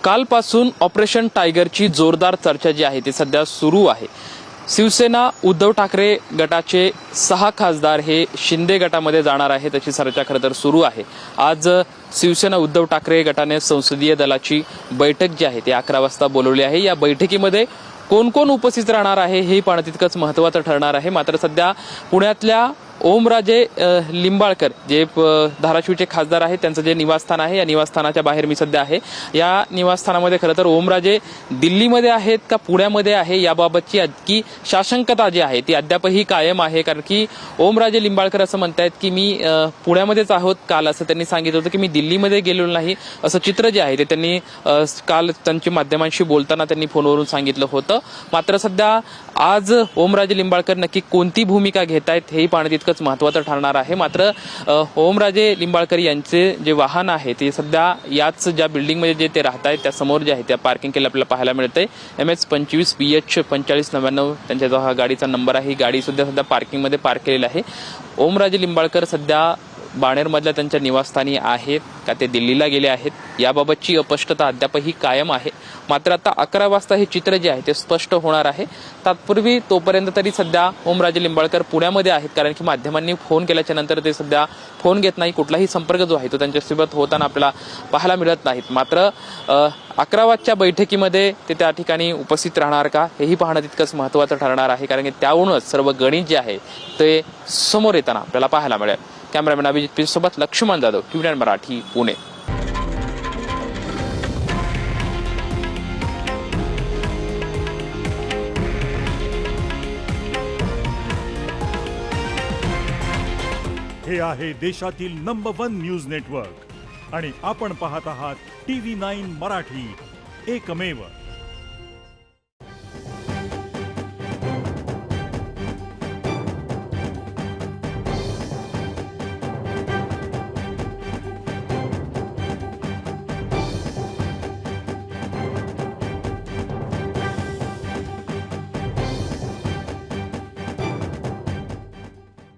कालपासून ऑपरेशन टायगरची जोरदार चर्चा जी आहे ती सध्या सुरू आहे। शिवसेना उद्धव ठाकरे गटाचे 6 खासदार हे शिंदे गटामध्ये जाणार आहे त्याची चर्चा खरं तर सुरू आहे। आज शिवसेना उद्धव ठाकरे गटाने संसदीय दलाची बैठक जी आहे ती 11 वाजता बोलवली आहे। या बैठकीमध्ये कोण कोण उपस्थित राहणार आहे हे पाहणं तितकंच महत्त्वाचं ठरणार आहे। मात्र सध्या पुण्यातल्या ओमराजे लिंबाळकर जे धाराशिवचे खासदार आहेत त्यांचं जे निवासस्थान आहे या निवासस्थानाच्या बाहेर मी सध्या आहे। या निवासस्थानामध्ये खरं तर ओमराजे दिल्लीमध्ये आहेत का पुण्यामध्ये आहे याबाबतची की शासंकता जी आहे ती अद्यापही कायम आहे। कारण की ओमराजे लिंबाळकर असं म्हणतायत की मी पुण्यामध्येच आहोत, काल असं त्यांनी सांगितलं होतं की मी दिल्लीमध्ये गेलेलो नाही असं चित्र जे आहे ते त्यांनी काल त्यांच्या माध्यमांशी बोलताना त्यांनी फोनवरून सांगितलं होतं। मात्र सध्या आज ओमराजे लिंबाळकर नक्की कोणती भूमिका घेत आहेत हेही पाहणं तितकंच महत्त्वाचं ठरणार आहे। मात्र ओमराजे लिंबाळकर यांचे जे वाहन आहे ते सध्या याच ज्या बिल्डिंगमध्ये जे ते राहत आहेत त्या समोर जे आहे त्या पार्किंग केलं आपल्याला पाहायला मिळतंय। MS25 PH 4599 त्यांच्या जो हा गाडीचा नंबर आहे ही गाडी सुद्धा सध्या पार्किंगमध्ये पार्क केलेली आहे। ओमराजे लिंबाळकर सध्या बाणेरमधल्या त्यांच्या निवासस्थानी आहेत का ते दिल्लीला गेले आहेत याबाबतची अस्पष्टता अद्यापही कायम आहे। मात्र आता 11 वाजता हे चित्र जे आहे ते स्पष्ट होणार आहे। तत्पूर्वी तोपर्यंत तरी सध्या ओमराजे लिंबाळकर पुण्यामध्ये आहेत कारण की माध्यमांनी फोन केल्याच्या नंतर ते सध्या फोन घेत नाही, कुठलाही संपर्क जो आहे तो त्यांच्यासोबत होताना आपल्याला पाहायला मिळत नाहीत। मात्र 11 वाजच्या बैठकीमध्ये ते त्या ठिकाणी उपस्थित राहणार का हेही पाहणं तितकंच महत्त्वाचं ठरणार आहे कारण की त्यावरूनच सर्व गणित जे आहे ते समोर येताना आपल्याला पाहायला मिळेल। कॅमेरामॅन अभिजित पी सोबत लक्ष्मण जाधव, TVN मराठी, पुणे। हे आहे देशातील नंबर 1 न्यूज नेटवर्क आणि आपण पाहत आहात TV9 मराठी, एकमेव।